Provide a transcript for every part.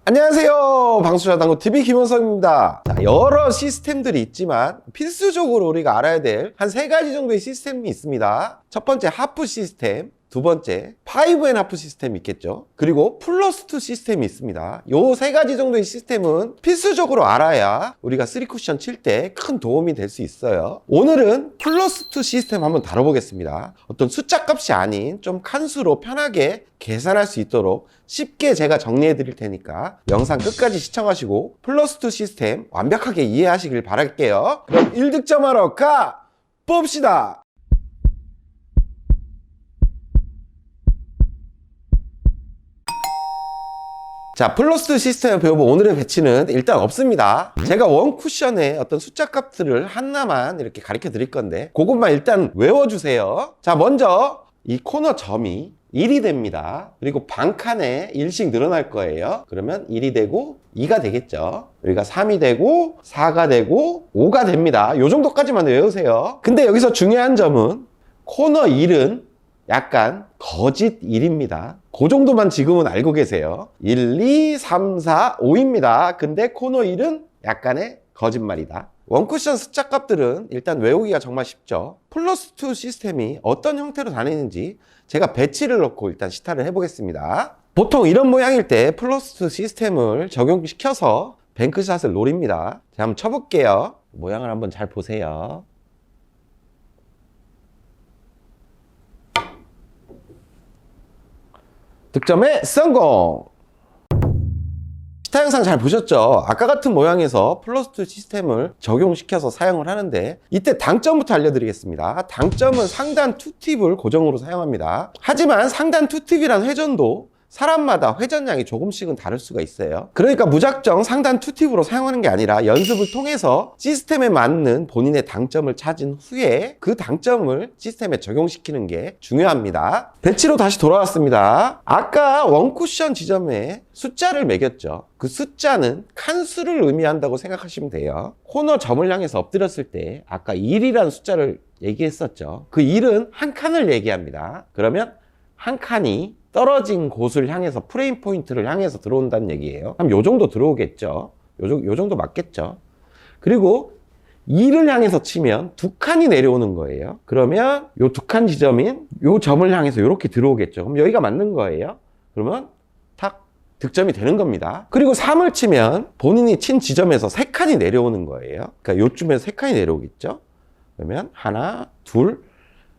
안녕하세요. 방수자당구TV 김원섭입니다. 자, 여러 시스템들이 있지만 필수적으로 우리가 알아야 될 한 3가지 정도의 시스템이 있습니다. 첫 번째 하프 시스템, 두 번째 5&하프 시스템이 있겠죠. 그리고 플러스2 시스템이 있습니다. 요 3가지 정도의 시스템은 필수적으로 알아야 우리가 3쿠션 칠 때 큰 도움이 될 수 있어요. 오늘은 플러스2 시스템 한번 다뤄보겠습니다. 어떤 숫자 값이 아닌 좀 칸수로 편하게 계산할 수 있도록 쉽게 제가 정리해 드릴 테니까 영상 끝까지 시청하시고 플러스2 시스템 완벽하게 이해하시길 바랄게요. 그럼 1득점하러 가 봅시다. 자, 플러스2 시스템을 배워본 오늘의 배치는 일단 없습니다. 제가 원 쿠션의 어떤 숫자 값들을 하나만 이렇게 가르쳐 드릴 건데 그것만 일단 외워주세요. 자, 먼저 이 코너 점이 1이 됩니다. 그리고 반칸에 1씩 늘어날 거예요. 그러면 1이 되고 2가 되겠죠. 여기가 3이 되고 4가 되고 5가 됩니다. 요 정도까지만 외우세요. 근데 여기서 중요한 점은 코너 1은 약간 거짓 1입니다. 그 정도만 지금은 알고 계세요. 1, 2, 3, 4, 5입니다. 근데 코너 1은 약간의 거짓말이다. 원쿠션 숫자 값들은 일단 외우기가 정말 쉽죠. 플러스2 시스템이 어떤 형태로 다니는지 제가 배치를 넣고 일단 시타를 해보겠습니다. 보통 이런 모양일 때 플러스2 시스템을 적용시켜서 뱅크샷을 노립니다. 제가 한번 쳐볼게요. 모양을 한번 잘 보세요. 득점에 성공! 시타 영상 잘 보셨죠? 아까 같은 모양에서 플러스2 시스템을 적용시켜서 사용을 하는데 이때 당점부터 알려드리겠습니다. 당점은 상단 투팁을 고정으로 사용합니다. 하지만 상단 투팁이란 회전도 사람마다 회전량이 조금씩은 다를 수가 있어요. 그러니까 무작정 상단 투팁으로 사용하는 게 아니라 연습을 통해서 시스템에 맞는 본인의 당점을 찾은 후에 그 당점을 시스템에 적용시키는 게 중요합니다. 배치로 다시 돌아왔습니다. 아까 원쿠션 지점에 숫자를 매겼죠. 그 숫자는 칸수를 의미한다고 생각하시면 돼요. 코너 점을 향해서 엎드렸을 때 아까 1이라는 숫자를 얘기했었죠. 그 1은 한 칸을 얘기합니다. 그러면 한 칸이 떨어진 곳을 향해서 프레임 포인트를 향해서 들어온다는 얘기예요. 그럼 요 정도 들어오겠죠. 요 정도 맞겠죠. 그리고 2를 향해서 치면 2칸이 내려오는 거예요. 그러면 요 2칸 지점인 요 점을 향해서 이렇게 들어오겠죠. 그럼 여기가 맞는 거예요. 그러면 탁 득점이 되는 겁니다. 그리고 3을 치면 본인이 친 지점에서 3칸이 내려오는 거예요. 그러니까 요쯤에서 3칸이 내려오겠죠. 그러면 하나, 둘,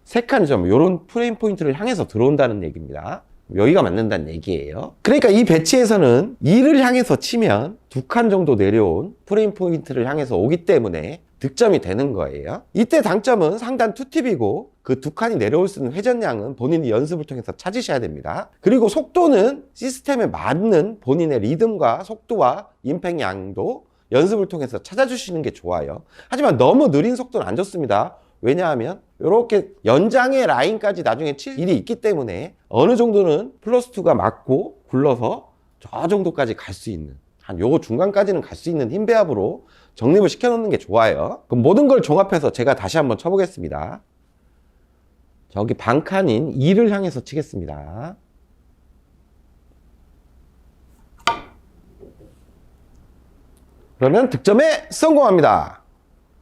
3칸 점, 요런 프레임 포인트를 향해서 들어온다는 얘기입니다. 여기가 맞는다는 얘기예요. 그러니까 이 배치에서는 2를 향해서 치면 2칸 정도 내려온 프레임 포인트를 향해서 오기 때문에 득점이 되는 거예요. 이때 당점은 상단 투팁이고 그 2칸이 내려올 수 있는 회전량은 본인이 연습을 통해서 찾으셔야 됩니다. 그리고 속도는 시스템에 맞는 본인의 리듬과 속도와 임팩 양도 연습을 통해서 찾아주시는 게 좋아요. 하지만 너무 느린 속도는 안 좋습니다. 왜냐하면 이렇게 연장의 라인까지 나중에 칠 일이 있기 때문에 어느 정도는 플러스2가 맞고 굴러서 저 정도까지 갈 수 있는 한 요거 중간까지는 갈 수 있는 힘 배합으로 정립을 시켜 놓는 게 좋아요. 그럼 모든 걸 종합해서 제가 다시 한번 쳐보겠습니다. 저기 반칸인 2를 향해서 치겠습니다. 그러면 득점에 성공합니다.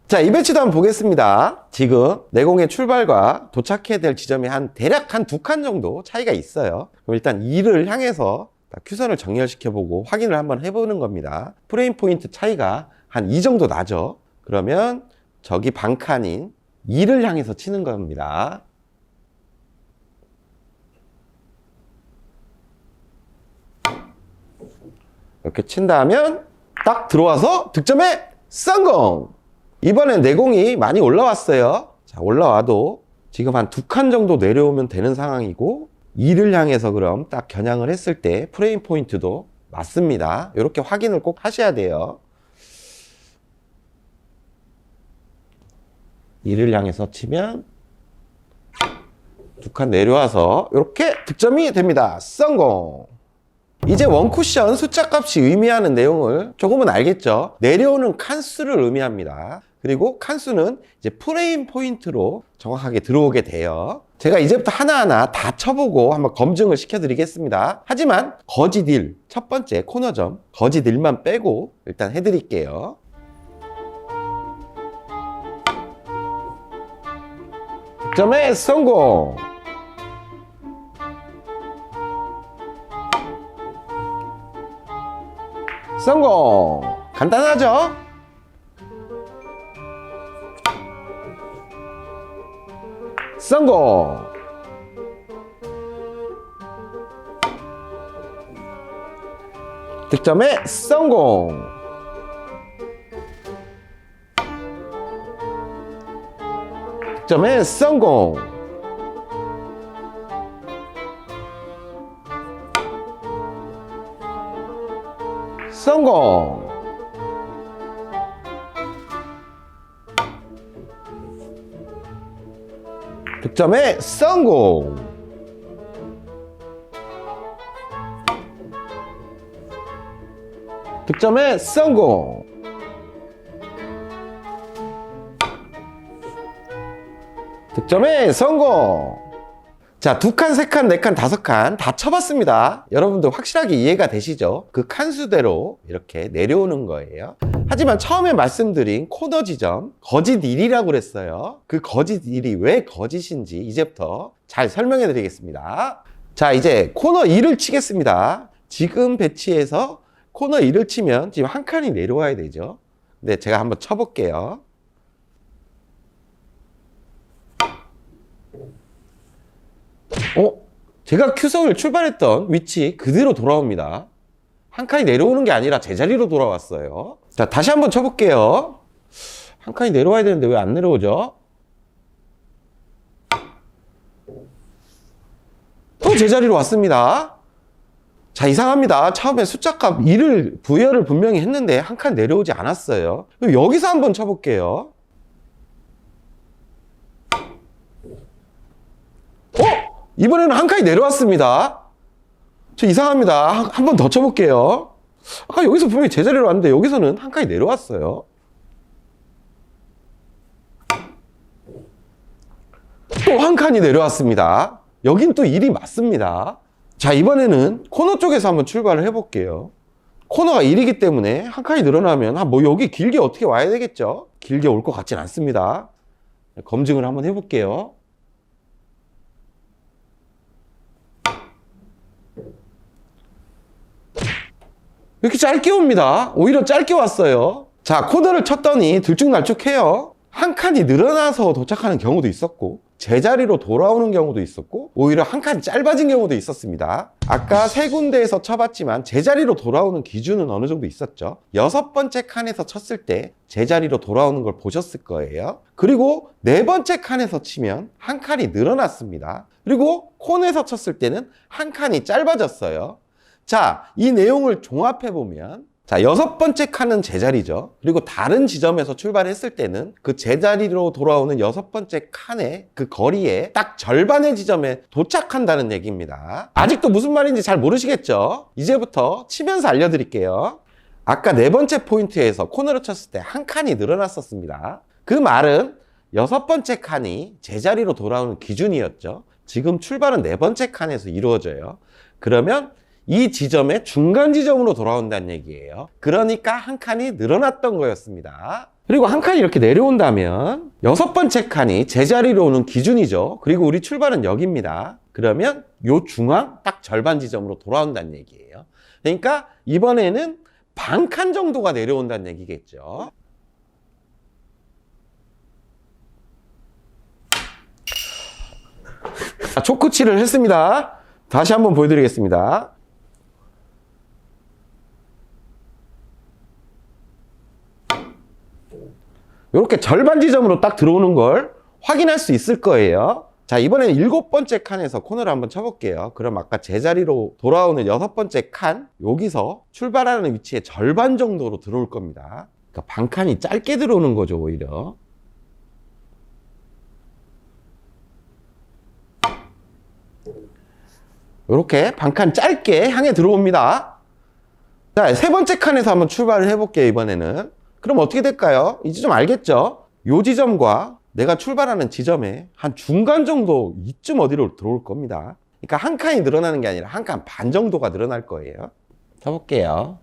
자, 이 배치도 한번 보겠습니다. 지금 내공의 출발과 도착해야 될 지점이 대략 한 2칸 정도 차이가 있어요. 그럼 일단 2를 향해서 큐선을 정렬시켜보고 확인을 한번 해보는 겁니다. 프레임 포인트 차이가 한 이 정도 나죠. 그러면 저기 반칸인 2를 향해서 치는 겁니다. 이렇게 친다면 딱 들어와서 득점에 성공! 이번엔 내공이 많이 올라왔어요. 자, 올라와도 지금 한 2칸 정도 내려오면 되는 상황이고 2를 향해서 그럼 딱 겨냥을 했을 때 프레임 포인트도 맞습니다. 이렇게 확인을 꼭 하셔야 돼요. 2를 향해서 치면 2칸 내려와서 이렇게 득점이 됩니다. 성공! 이제 원쿠션 숫자 값이 의미하는 내용을 조금은 알겠죠? 내려오는 칸수를 의미합니다. 그리고 칸수는 이제 프레임 포인트로 정확하게 들어오게 돼요. 제가 이제부터 하나하나 다 쳐보고 한번 검증을 시켜드리겠습니다. 하지만 거짓 1, 첫 번째 코너점 거짓 1만 빼고 일단 해드릴게요. 득점에 성공! 성공! 간단하죠? 성공! 득점에 성공! 득점에 성공! 성공! 득점에 성공! 득점에 성공! 득점에 성공! 자, 2칸, 3칸, 4칸, 5칸 다 쳐봤습니다. 여러분들 확실하게 이해가 되시죠? 그 칸수대로 이렇게 내려오는 거예요. 하지만 처음에 말씀드린 코너 지점 거짓 1이라고 그랬어요. 그 거짓 1이 왜 거짓인지 이제부터 잘 설명해 드리겠습니다. 자, 이제 코너 2를 치겠습니다. 지금 배치에서 코너 2를 치면 지금 한 칸이 내려와야 되죠. 근데 제가 한번 쳐볼게요. 제가 큐성을 출발했던 위치 그대로 돌아옵니다. 한 칸이 내려오는 게 아니라 제자리로 돌아왔어요. 자, 다시 한번 쳐볼게요. 한 칸이 내려와야 되는데 왜 안 내려오죠? 또 제자리로 왔습니다. 자, 이상합니다. 처음에 숫자값 2를 부여를 분명히 했는데 한 칸 내려오지 않았어요. 여기서 한번 쳐볼게요. 이번에는 한 칸이 내려왔습니다. 저 이상합니다. 한 번 더 쳐볼게요. 아까 여기서 분명히 제자리로 왔는데 여기서는 한 칸이 내려왔어요. 또 한 칸이 내려왔습니다. 여긴 또 1이 맞습니다. 자, 이번에는 코너 쪽에서 한번 출발을 해볼게요. 코너가 1이기 때문에 한 칸이 늘어나면 뭐 여기 길게 어떻게 와야 되겠죠? 길게 올 것 같진 않습니다. 검증을 한번 해볼게요. 이렇게 짧게 옵니다. 오히려 짧게 왔어요. 자, 코너를 쳤더니 들쭉날쭉해요. 한 칸이 늘어나서 도착하는 경우도 있었고 제자리로 돌아오는 경우도 있었고 오히려 한 칸이 짧아진 경우도 있었습니다. 아까 세 군데에서 쳐봤지만 제자리로 돌아오는 기준은 어느 정도 있었죠. 6번째 칸에서 쳤을 때 제자리로 돌아오는 걸 보셨을 거예요. 그리고 4번째 칸에서 치면 한 칸이 늘어났습니다. 그리고 코너에서 쳤을 때는 한 칸이 짧아졌어요. 자, 이 내용을 종합해보면 자, 6번째 칸은 제자리죠. 그리고 다른 지점에서 출발했을 때는 그 제자리로 돌아오는 6번째 칸의 그 거리에 딱 절반의 지점에 도착한다는 얘기입니다. 아직도 무슨 말인지 잘 모르시겠죠? 이제부터 치면서 알려드릴게요. 아까 4번째 포인트에서 코너를 쳤을 때 한 칸이 늘어났었습니다. 그 말은 6번째 칸이 제자리로 돌아오는 기준이었죠. 지금 출발은 4번째 칸에서 이루어져요. 그러면 이 지점의 중간 지점으로 돌아온다는 얘기예요. 그러니까 한 칸이 늘어났던 거였습니다. 그리고 한 칸이 이렇게 내려온다면 6번째 칸이 제자리로 오는 기준이죠. 그리고 우리 출발은 여기입니다. 그러면 요 중앙 딱 절반 지점으로 돌아온다는 얘기예요. 그러니까 이번에는 반 칸 정도가 내려온다는 얘기겠죠. 자, 초크칠을 했습니다. 다시 한번 보여드리겠습니다. 이렇게 절반 지점으로 딱 들어오는 걸 확인할 수 있을 거예요. 자, 이번에는 7번째 칸에서 코너를 한번 쳐볼게요. 그럼 아까 제자리로 돌아오는 6번째 칸, 여기서 출발하는 위치의 절반 정도로 들어올 겁니다. 그러니까 반 칸이 짧게 들어오는 거죠, 오히려. 이렇게 반 칸 짧게 향해 들어옵니다. 자, 3번째 칸에서 한번 출발을 해볼게요, 이번에는. 그럼 어떻게 될까요? 이제 좀 알겠죠? 요 지점과 내가 출발하는 지점에 한 중간 정도 이쯤 어디로 들어올 겁니다. 그러니까 한 칸이 늘어나는 게 아니라 한 칸 반 정도가 늘어날 거예요. 써볼게요.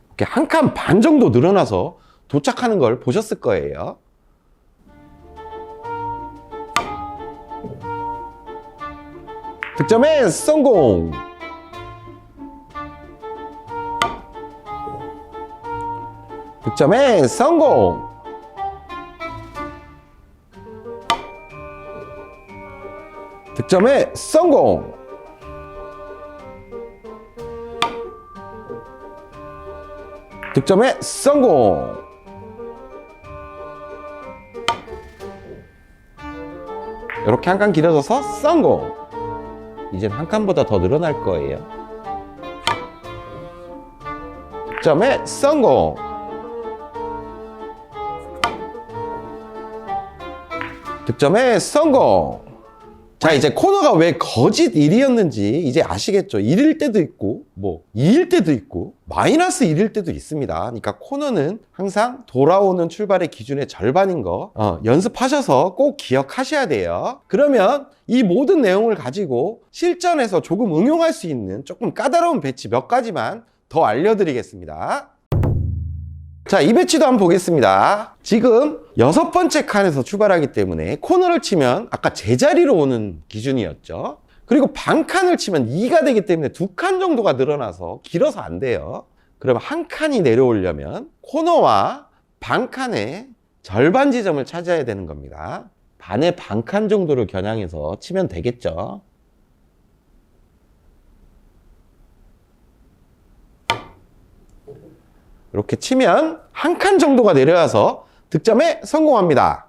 이렇게 한 칸 반 정도 늘어나서 도착하는 걸 보셨을 거예요. 득점에 성공! 득점에 성공! 득점에 성공! 득점에 성공! 이렇게 한 칸 길어져서 성공! 이젠 한 칸보다 더 늘어날 거예요. 득점에 성공! 득점에 성공! 자, 이제 코너가 왜 거짓 1이었는지 이제 아시겠죠? 1일 때도 있고, 2일 때도 있고, 마이너스 1일 때도 있습니다. 그러니까 코너는 항상 돌아오는 출발의 기준의 절반인 거 연습하셔서 꼭 기억하셔야 돼요. 그러면 이 모든 내용을 가지고 실전에서 조금 응용할 수 있는 조금 까다로운 배치 몇 가지만 더 알려드리겠습니다. 자, 이 배치도 한번 보겠습니다. 지금 6번째 칸에서 출발하기 때문에 코너를 치면 아까 제자리로 오는 기준이었죠. 그리고 반칸을 치면 2가 되기 때문에 2칸 정도가 늘어나서 길어서 안 돼요. 그럼 한 칸이 내려오려면 코너와 반칸의 절반 지점을 찾아야 되는 겁니다. 반의 반칸 정도를 겨냥해서 치면 되겠죠. 이렇게 치면 한 칸 정도가 내려와서 득점에 성공합니다.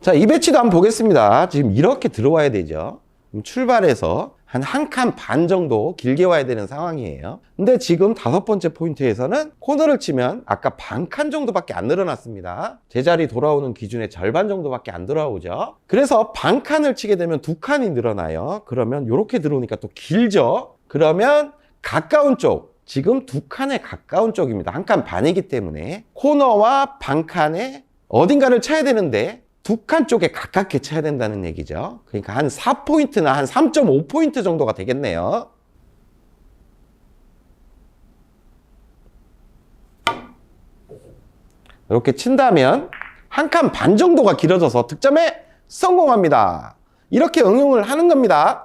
자, 이 배치도 한번 보겠습니다. 지금 이렇게 들어와야 되죠. 출발해서 한 칸 반 정도 길게 와야 되는 상황이에요. 근데 지금 5번째 포인트에서는 코너를 치면 아까 반 칸 정도밖에 안 늘어났습니다. 제자리 돌아오는 기준의 절반 정도밖에 안 돌아오죠. 그래서 반 칸을 치게 되면 2칸이 늘어나요. 그러면 이렇게 들어오니까 또 길죠. 그러면 가까운 쪽, 지금 2칸에 가까운 쪽입니다. 한 칸 반이기 때문에 코너와 반칸에 어딘가를 쳐야 되는데 2칸 쪽에 가깝게 쳐야 된다는 얘기죠. 그러니까 한 4포인트나 한 3.5포인트 정도가 되겠네요. 이렇게 친다면 한 칸 반 정도가 길어져서 득점에 성공합니다. 이렇게 응용을 하는 겁니다.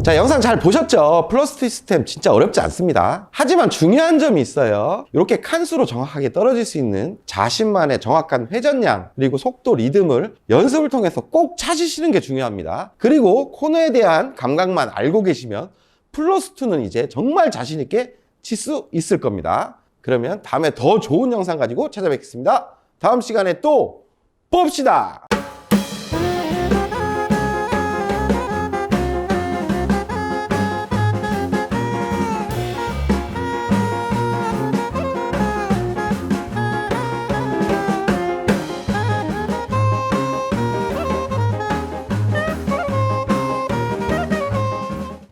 자, 영상 잘 보셨죠? 플러스2 시스템 진짜 어렵지 않습니다. 하지만 중요한 점이 있어요. 이렇게 칸수로 정확하게 떨어질 수 있는 자신만의 정확한 회전량 그리고 속도, 리듬을 연습을 통해서 꼭 찾으시는 게 중요합니다. 그리고 코너에 대한 감각만 알고 계시면 플러스2는 이제 정말 자신 있게 칠 수 있을 겁니다. 그러면 다음에 더 좋은 영상 가지고 찾아뵙겠습니다. 다음 시간에 또 봅시다.